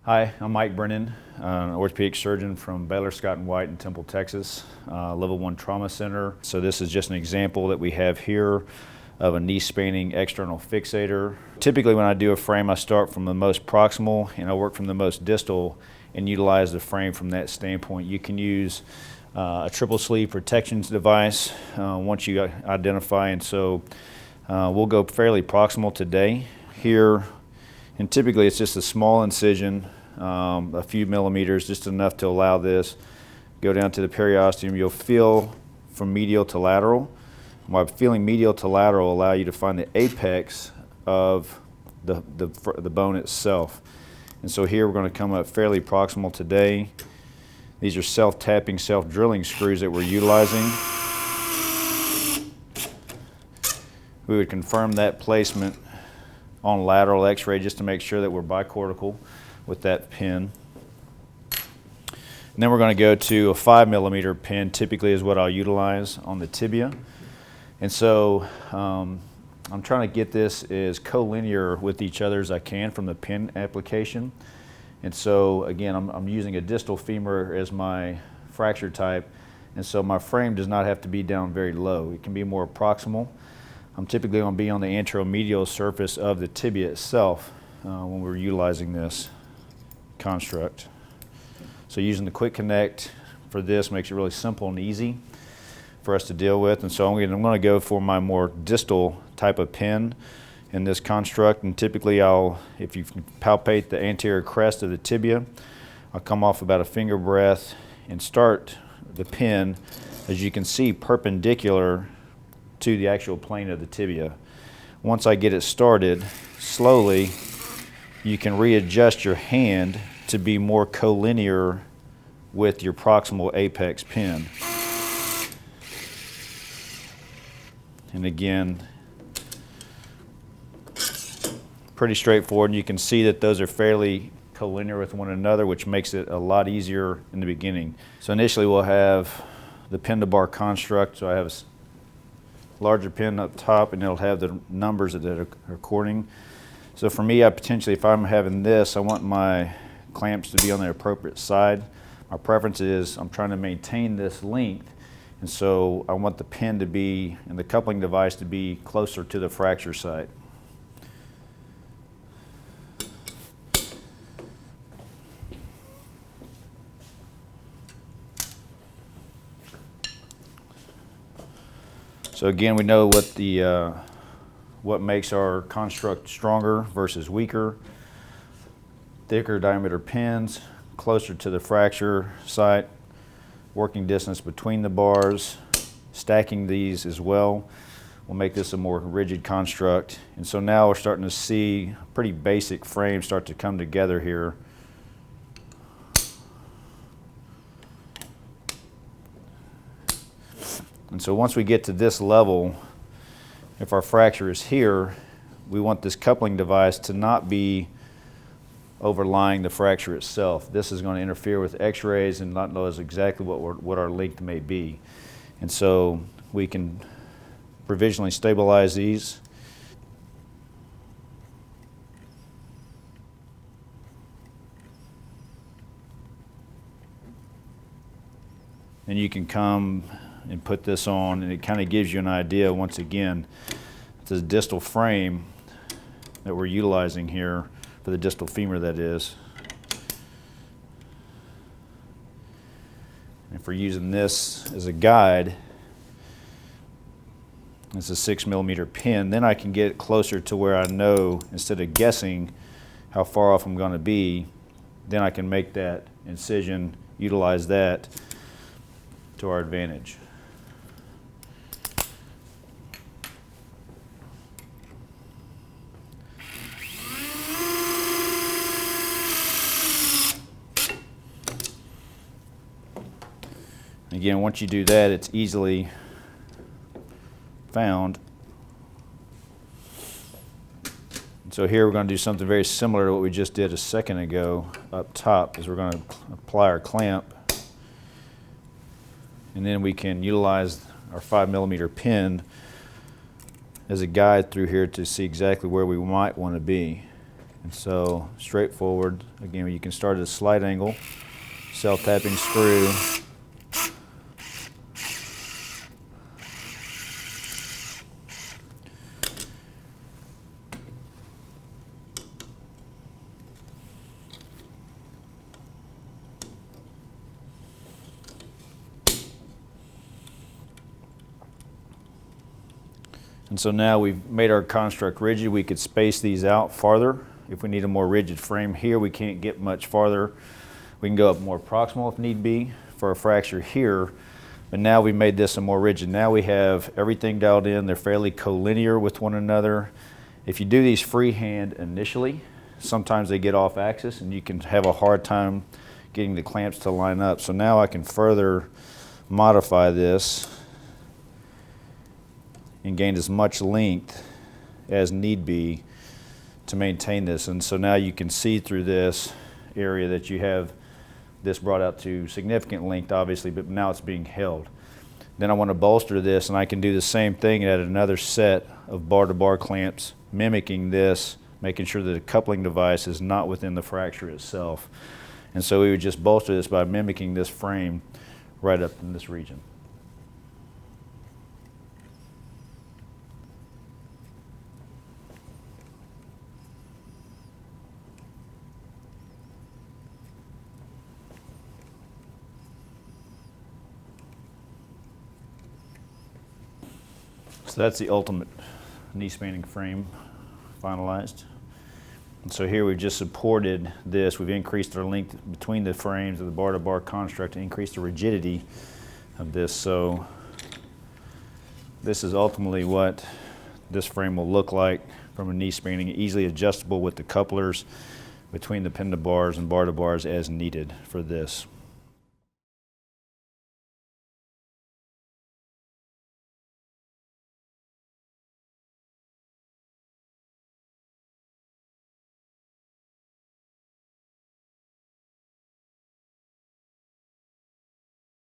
Hi, I'm Mike Brennan, an orthopedic surgeon from Baylor Scott & White in Temple, Texas, Level 1 Trauma Center. So this is just an example that we have here of a knee spanning external fixator. Typically when I do a frame, I start from the most proximal and I work from the most distal and utilize the frame from that standpoint. You can use a triple sleeve protection device once you identify, and so we'll go fairly proximal today here. And typically it's just a small incision, a few millimeters, just enough to allow this. Go down to the periosteum, you'll feel from medial to lateral. While feeling medial to lateral will allow you to find the apex of the bone itself. And so here we're going to come up fairly proximal today. These are self-tapping, self-drilling screws that we're utilizing. We would confirm that placement on lateral x-ray just to make sure that we're bicortical with that pin. And then we're going to go to a 5mm pin, typically is what I'll utilize on the tibia. And so I'm trying to get this as collinear with each other as I can from the pin application. And so again, I'm using a distal femur as my fracture type, and so my frame does not have to be down very low. It can be more proximal. I'm typically going to be on the anteromedial surface of the tibia itself when we're utilizing this construct. So using the quick connect for this makes it really simple and easy for us to deal with. And so I'm going to go for my more distal type of pin in this construct. And typically if you palpate the anterior crest of the tibia, I'll come off about a finger breadth and start the pin, as you can see, perpendicular to the actual plane of the tibia. Once I get it started, slowly you can readjust your hand to be more collinear with your proximal apex pin. And again, pretty straightforward, and you can see that those are fairly collinear with one another, which makes it a lot easier in the beginning. So initially we'll have the pin to bar construct. So I have a larger pin up top, and it'll have the numbers that are according. So for me, if I'm having this, I want my clamps to be on the appropriate side. My preference is I'm trying to maintain this length, and so I want the pin to be, and the coupling device to be closer to the fracture site. So again, we know what makes our construct stronger versus weaker. Thicker diameter pins, closer to the fracture site, working distance between the bars, stacking these as well will make this a more rigid construct. And so now we're starting to see a pretty basic frame start to come together here. And so once we get to this level, if our fracture is here, we want this coupling device to not be overlying the fracture itself. This is going to interfere with x-rays and not know exactly what our length may be. And so we can provisionally stabilize these. And you can come and put this on, and it kind of gives you an idea. Once again, it's a distal frame that we're utilizing here for the distal femur, that is. And if we're using this as a guide, it's a 6mm pin, then I can get closer to where I know, instead of guessing how far off I'm going to be, then I can make that incision, utilize that to our advantage. Again, once you do that, it's easily found. So here we're going to do something very similar to what we just did a second ago up top, is we're going to apply our clamp, and then we can utilize our 5mm pin as a guide through here to see exactly where we might want to be. And so straightforward, again, you can start at a slight angle, self-tapping screw. And so now we've made our construct rigid. We could space these out farther. If we need a more rigid frame here, we can't get much farther. We can go up more proximal if need be for a fracture here. But now we made this a more rigid. Now we have everything dialed in. They're fairly collinear with one another. If you do these freehand initially, sometimes they get off axis and you can have a hard time getting the clamps to line up. So now I can further modify this and gain as much length as need be to maintain this. And so now you can see through this area that you have this brought out to significant length, obviously, but now it's being held. Then I want to bolster this, and I can do the same thing and add another set of bar-to-bar clamps, mimicking this, making sure that the coupling device is not within the fracture itself. And so we would just bolster this by mimicking this frame right up in this region. So that's the ultimate knee spanning frame finalized. And so here we've just supported this. We've increased our length between the frames of the bar-to-bar construct to increase the rigidity of this. So this is ultimately what this frame will look like from a knee spanning, easily adjustable with the couplers between the pin to bars and bar to bars as needed for this.